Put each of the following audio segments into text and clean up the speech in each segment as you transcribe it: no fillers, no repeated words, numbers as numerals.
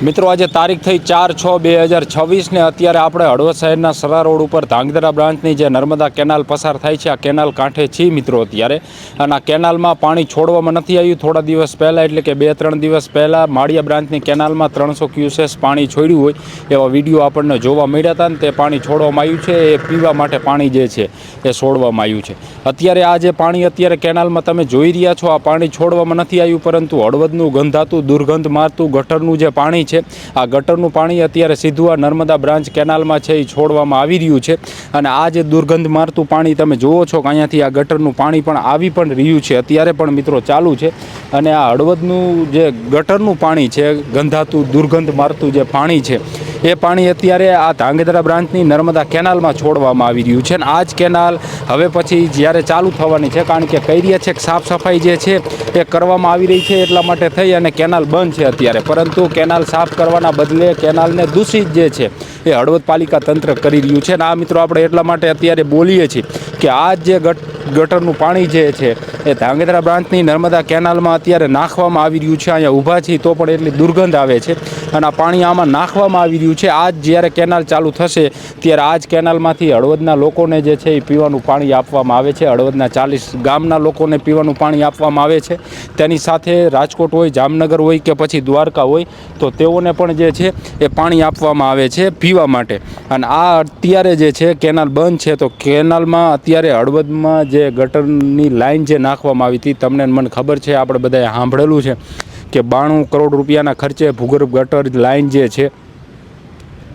મિત્રો આજે તારીખ થઈ 4/6/2026 ને અત્યારે આપણે હળવદ શહેરના સરા રોડ ઉપર ધાંગધ્રા બ્રાન્ચની જે નર્મદા કેનાલ પસાર થાય છે આ કેનાલ કાંઠે છીએ મિત્રો અત્યારે. અને આ કેનાલમાં પાણી છોડવામાં નથી આવ્યું. થોડા દિવસ પહેલાં એટલે કે 2-3 દિવસ પહેલાં માળિયા બ્રાન્ચની કેનાલમાં 300 ક્યુસેસ પાણી છોડ્યું હોય એવા વિડીયો આપણને જોવા મળ્યા હતા. ને તે પાણી છોડવામાં આવ્યું છે એ પીવા માટે પાણી જે છે એ છોડવામાં આવ્યું છે. અત્યારે આ જે પાણી અત્યારે કેનાલમાં તમે જોઈ રહ્યા છો આ પાણી છોડવામાં નથી આવ્યું, પરંતુ હળવદનું ગંધાતું દુર્ગંધ મારતું ગટરનું જે પાણી છે આ ગટરનું પાણી અત્યારે સીધું આ નર્મદા બ્રાન્ચ કેનાલમાં છે એ છોડવામાં આવી રહ્યું છે. અને આ જે દુર્ગંધ મારતું પાણી તમે જુઓ છો કે અહીંયાથી આ ગટરનું પાણી પણ આવી પણ રહ્યું છે, અત્યારે પણ મિત્રો ચાલુ છે. અને આ હળવદનું જે ગટરનું પાણી છે, ગંધાતું દુર્ગંધ મારતું જે પાણી છે એ પાણી અત્યારે આ ધાંગધ્રા બ્રાન્ચની નર્મદા કેનાલમાં છોડવામાં આવી રહ્યું છે. અને આ જ કેનાલ હવે પછી જ્યારે ચાલુ થવાની છે, કારણ કે કહી રહ્યા છે કે સાફ સફાઈ જે છે એ કરવામાં આવી રહી છે એટલા માટે થઈ અને કેનાલ બંધ છે અત્યારે. પરંતુ કેનાલ સાફ કરવાના બદલે કેનાલને દૂષિત જે છે એ હળવદ પાલિકા તંત્ર કરી રહ્યું છે. અને આ મિત્રો આપણે એટલા માટે અત્યારે બોલીએ છીએ કે આ જે ગટરનું પાણી જે છે એ ધાંગધ્રા બ્રાન્ચની નર્મદા કેનાલમાં અત્યારે નાખવામાં આવી રહ્યું છે. અહીંયા ઊભા છીએ તો પણ એટલી દુર્ગંધ આવે છે અને આ પાણી આમાં નાખવામાં આવી રહ્યું છે. આજ જ્યારે કેનાલ ચાલુ થશે ત્યારે આ જ કેનાલમાંથી હળવદના લોકોને જે છે એ પીવાનું પાણી આપવામાં આવે છે. હળવદના 40 ગામના લોકોને પીવાનું પાણી આપવામાં આવે છે. તેની સાથે રાજકોટ હોય, જામનગર હોય કે પછી દ્વારકા હોય તો તેઓને પણ જે છે એ પાણી આપવામાં આવે છે પીવા માટે. અને આ અત્યારે જે છે કેનાલ બંધ છે તો કેનાલમાં અત્યારે હળવદમાં જે ગટરની લાઈન જે નાખવામાં આવી હતી, તમને મને ખબર છે, આપણે બધાએ સાંભળેલું છે કે 92 કરોડ રૂપિયાના ખર્ચે ભૂગર્ભ ગટર લાઈન જે છે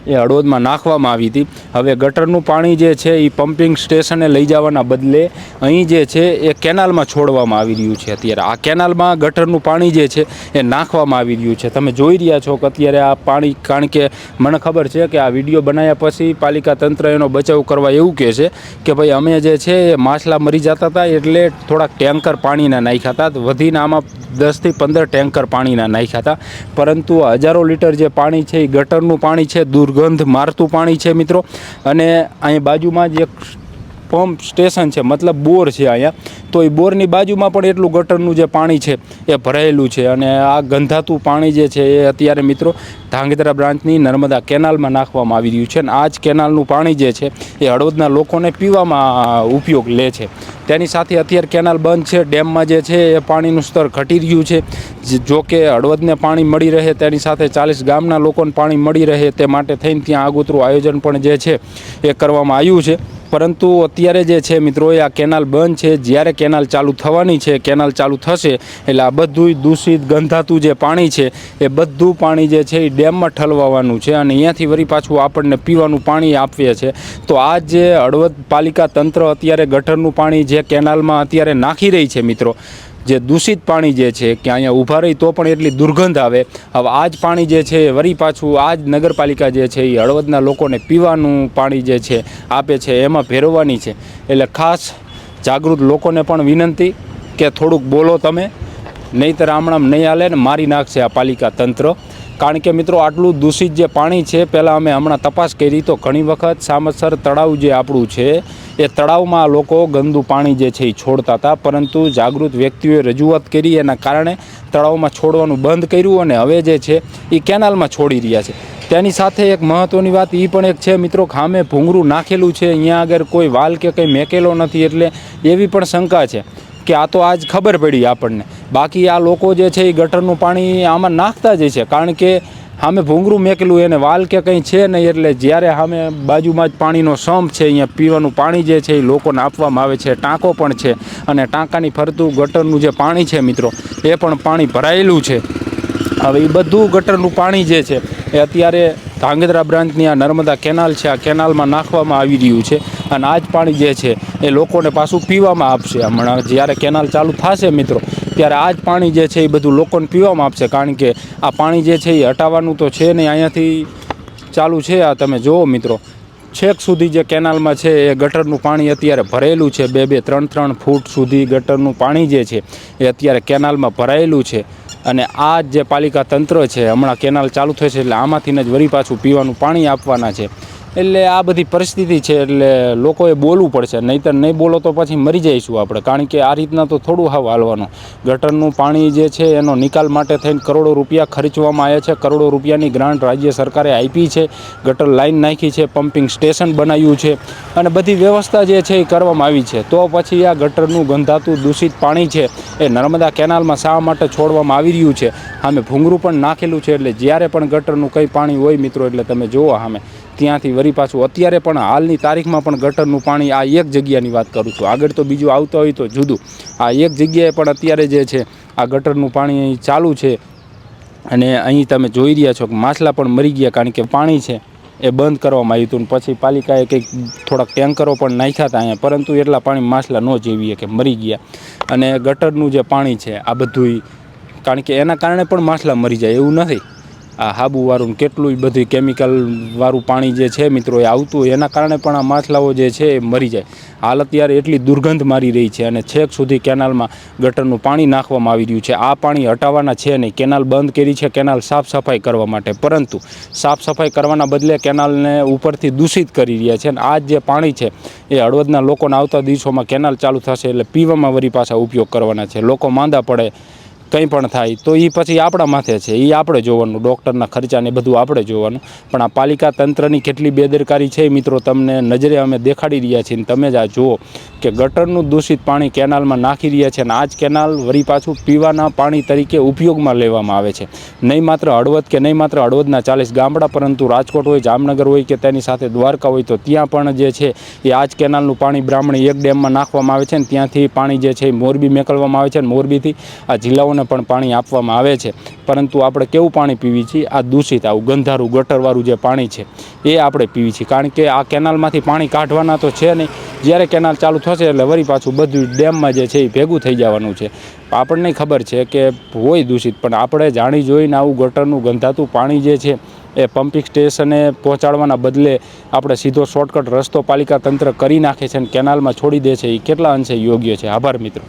એ હળવદમાં નાખવામાં આવી હતી. હવે ગટરનું પાણી જે છે એ પમ્પિંગ સ્ટેશને લઈ જવાના બદલે અહીં જે છે એ કેનાલમાં છોડવામાં આવી રહ્યું છે. અત્યારે આ કેનાલમાં ગટરનું પાણી જે છે એ નાખવામાં આવી રહ્યું છે. તમે જોઈ રહ્યા છો કે અત્યારે આ પાણી, કારણ કે મને ખબર છે કે આ વિડીયો બનાવ્યા પછી પાલિકા તંત્ર એનો બચાવ કરવા એવું કહે છે કે ભાઈ અમે જે છે એ માછલા મરી જતા હતા એટલે થોડાક ટેન્કર પાણીના નાખ્યા હતા, વધીને આમાં 10 થી 15 ટેન્કર પાણીના નાખ્યા હતા. પરંતુ હજારો લીટર જે પાણી છે એ ગટરનું પાણી છે, દુર્ગંધ મારતું પાણી છે મિત્રો. અને અહીં બાજુમાં જ એક પંપ સ્ટેશન છે, મતલબ બોર છે અહીંયા, તો એ બોરની બાજુમાં પણ એટલું ગટરનું જે પાણી છે એ ભરાયેલું છે. અને આ ગંધાતું પાણી જે છે એ અત્યારે મિત્રો ધાંગધ્રા બ્રાન્ચની નર્મદા કેનાલમાં નાખવામાં આવી રહ્યું છે. અને આ જ કેનાલનું પાણી જે છે એ હળવદના લોકોને પીવામાં ઉપયોગ લે છે. તેની સાથે અત્યારે કેનાલ બંધ છે, ડેમમાં જે છે એ પાણીનું સ્તર ઘટી રહ્યું છે. જો કે હળવદને પાણી મળી રહે તેની સાથે 40 ગામના લોકોને પાણી મળી રહે તે માટે થઈને ત્યાં આગોતરું આયોજન પણ જે છે એ કરવામાં આવ્યું છે. પરંતુ અત્યારે જે છે મિત્રો એ આ કેનાલ બંધ છે. જ્યારે કેનાલ ચાલુ થવાની છે, કેનાલ ચાલુ થશે એટલે આ બધું દૂષિત ગંધાતું જે પાણી છે એ બધું પાણી જે છે એ ડેમમાં ઠલવવાનું છે અને અહીંયાથી વળી પાછું આપણને પીવાનું પાણી આપીએ છે. તો આ જે હળવદ પાલિકા તંત્ર અત્યારે ગટરનું પાણી જે કેનાલમાં અત્યારે નાખી રહી છે મિત્રો, જે દૂષિત પાણી જે છે કે અહીંયા ઊભા રહી તો પણ એટલી દુર્ગંધ આવે. હવે આ જ પાણી જે છે વળી પાછું આ જ નગરપાલિકા જે છે એ હળવદના લોકોને પીવાનું પાણી જે છે આપે છે એમાં ભેરવવાની છે. એટલે ખાસ જાગૃત લોકોને પણ વિનંતી કે થોડુંક બોલો તમે, નહીંતર આમણામ નહીં હાલે ને મારી નાખશે આ પાલિકા તંત્ર. કારણ કે મિત્રો આટલું દૂષિત જે પાણી છે, પહેલાં અમે હમણાં તપાસ કરી તો ઘણી વખત સામતસર તળાવ જે આપણું છે એ તળાવમાં લોકો ગંદુ પાણી જે છે એ છોડતા હતા, પરંતુ જાગૃત વ્યક્તિઓએ રજૂઆત કરી એના કારણે તળાવમાં છોડવાનું બંધ કર્યું અને હવે જે છે એ કેનાલમાં છોડી રહ્યા છે. તેની સાથે એક મહત્ત્વની વાત એ પણ એક છે મિત્રો, ખામે ભૂંગળું નાખેલું છે, અહીંયા આગળ કોઈ વાલ કે કંઈ મેકેલો નથી, એટલે એવી પણ શંકા છે કે આ તો આજ ખબર પડી આપણને. બાકી આ લોકો જે છે એ ગટરનું પાણી આમાં નાખતા જ છે, કારણ કે સામે ભૂંગળું મેકેલું એને વાલ કે કંઈ છે નહીં, એટલે જ્યારે સામે બાજુમાં જ પાણીનો સંપ છે, અહીંયા પીવાનું પાણી જે છે એ લોકોને આપવામાં આવે છે, ટાંકો પણ છે અને ટાંકાની ફરતું ગટરનું જે પાણી છે મિત્રો એ પણ પાણી ભરાયેલું છે. હવે એ બધું ગટરનું પાણી જે છે એ અત્યારે ધાંગધ્રા બ્રાન્ચની આ નર્મદા કેનાલ છે, આ કેનાલમાં નાખવામાં આવી રહ્યું છે. અને આ જ પાણી જે છે એ લોકોને પાછું પીવામાં આપશે. હમણાં જ્યારે કેનાલ ચાલુ થશે મિત્રો ત્યારે આ જ પાણી જે છે એ બધું લોકોને પીવામાં આપશે, કારણ કે આ પાણી જે છે એ હટાવવાનું તો છે નહીં, અહીંયાથી ચાલુ છે. આ તમે જુઓ મિત્રો, છેક સુધી જે કેનાલમાં છે એ ગટરનું પાણી અત્યારે ભરેલું છે. 2-3 ફૂટ સુધી ગટરનું પાણી જે છે એ અત્યારે કેનાલમાં ભરાયેલું છે. અને આ જે પાલિકા તંત્ર છે હમણાં કેનાલ ચાલુ થશે એટલે આમાંથીને જ વળી પાછું પીવાનું પાણી આપવાના છે. એટલે આ બધી પરિસ્થિતિ છે, એટલે લોકોએ બોલવું પડશે, નહીંતર નહીં બોલો તો પછી મરી જઈશું આપણે. કારણ કે આ રીતના તો થોડું હાલવાનું. ગટરનું પાણી જે છે એનો નિકાલ માટે થઈને કરોડો રૂપિયા ખર્ચવામાં આવ્યા છે. કરોડો રૂપિયાની ગ્રાન્ટ રાજ્ય સરકારે આપી છે, ગટર લાઈન નાખી છે, પમ્પિંગ સ્ટેશન બનાવ્યું છે અને બધી વ્યવસ્થા જે છે એ કરવામાં આવી છે. તો પછી આ ગટરનું ગંધાતું દૂષિત પાણી છે એ નર્મદા કેનાલમાં શા માટે છોડવામાં આવી રહ્યું છે? સામે ભૂંગળું પણ નાખેલું છે. એટલે જ્યારે પણ ગટરનું કંઈ પાણી હોય મિત્રો, એટલે તમે જુઓ સામે ત્યાંથી વળી પાછું અત્યારે પણ હાલની તારીખમાં પણ ગટરનું પાણી, આ એક જગ્યાની વાત કરું છું, આગળ તો બીજું આવતો હોય તો જુદું, આ એક જગ્યાએ પણ અત્યારે જે છે આ ગટરનું પાણી અહીં ચાલુ છે. અને અહીં તમે જોઈ રહ્યા છો કે માછલા પણ મરી ગયા, કારણ કે પાણી છે એ બંધ કરવામાં આવ્યું હતું. પછી પાલિકાએ કંઈક થોડાક ટેન્કરો પણ નાખ્યા હતા અહીંયા, પરંતુ એટલા પાણી માછલા ન જેવીએ કે મરી ગયા. અને ગટરનું જે પાણી છે આ બધું, કારણ કે એના કારણે પણ માછલા મરી જાય એવું નથી. આ હાબુવાળું કેટલું બધું કેમિકલવાળું પાણી જે છે મિત્રો એ આવતું હોય, એના કારણે પણ આ માછલાઓ જે છે એ મરી જાય. હાલ અત્યારે એટલી દુર્ગંધ મારી રહી છે અને છેક સુધી કેનાલમાં ગટરનું પાણી નાખવામાં આવી રહ્યું છે. આ પાણી હટાવવાના છે નહીં. કેનાલ બંધ કરી છે કેનાલ સાફ સફાઈ કરવા માટે, પરંતુ સાફ સફાઈ કરવાના બદલે કેનાલને ઉપરથી દૂષિત કરી રહ્યા છે. અને આ જે પાણી છે એ હળવદના લોકોને આવતા દિવસોમાં કેનાલ ચાલુ થશે એટલે પીવામાં વળી પાછા ઉપયોગ કરવાના છે. લોકો માંદા પડે, કંઈ પણ થાય તો એ પછી આપણા માથે છે, એ આપણે જોવાનું. ડૉક્ટરના ખર્ચાને બધું આપણે જોવાનું. પણ આ પાલિકા તંત્રની કેટલી બેદરકારી છે મિત્રો તમને નજરે અમે દેખાડી રહ્યા છીએ. તમે જ આ જુઓ કે ગટરનું દૂષિત પાણી કેનાલમાં નાખી રહ્યા છે, અને આ જ કેનાલ વળી પાછું પીવાના પાણી તરીકે ઉપયોગમાં લેવામાં આવે છે. નહીં માત્ર હળવદ કે નહીં માત્ર હળવદના 40 ગામડા, પરંતુ રાજકોટ હોય, જામનગર હોય કે તેની સાથે દ્વારકા હોય, તો ત્યાં પણ જે છે એ આ જ કેનાલનું પાણી બ્રાહ્મણી એક ડેમમાં નાખવામાં આવે છે. અને ત્યાંથી પાણી જે છે એ મોરબી મોકલવામાં આવે છે, અને મોરબીથી આ જિલ્લાઓને પણ પાણી આપવામાં આવે છે. પરંતુ આપણે કેવું પાણી પીવી છીએ? આ દૂષિત, આવું ગંધારું ગટરવાળું જે પાણી છે એ આપણે પીવી છીએ. કારણ કે આ કેનાલમાંથી પાણી કાઢવાના તો છે નહીં. જ્યારે કેનાલ ચાલુ થશે એટલે વળી પાછું બધું ડેમમાં જે છે એ ભેગું થઈ જવાનું છે. આપણને ખબર છે કે હોય દૂષિત, પણ આપણે જાણી જોઈને આવું ગટરનું ગંધાતું પાણી જે છે એ પમ્પિંગ સ્ટેશને પહોંચાડવાના બદલે આપણે સીધો શોર્ટકટ રસ્તો પાલિકા તંત્ર કરી નાખે છે અને કેનાલમાં છોડી દે છે. એ કેટલા અંશે યોગ્ય છે? આભાર મિત્રો.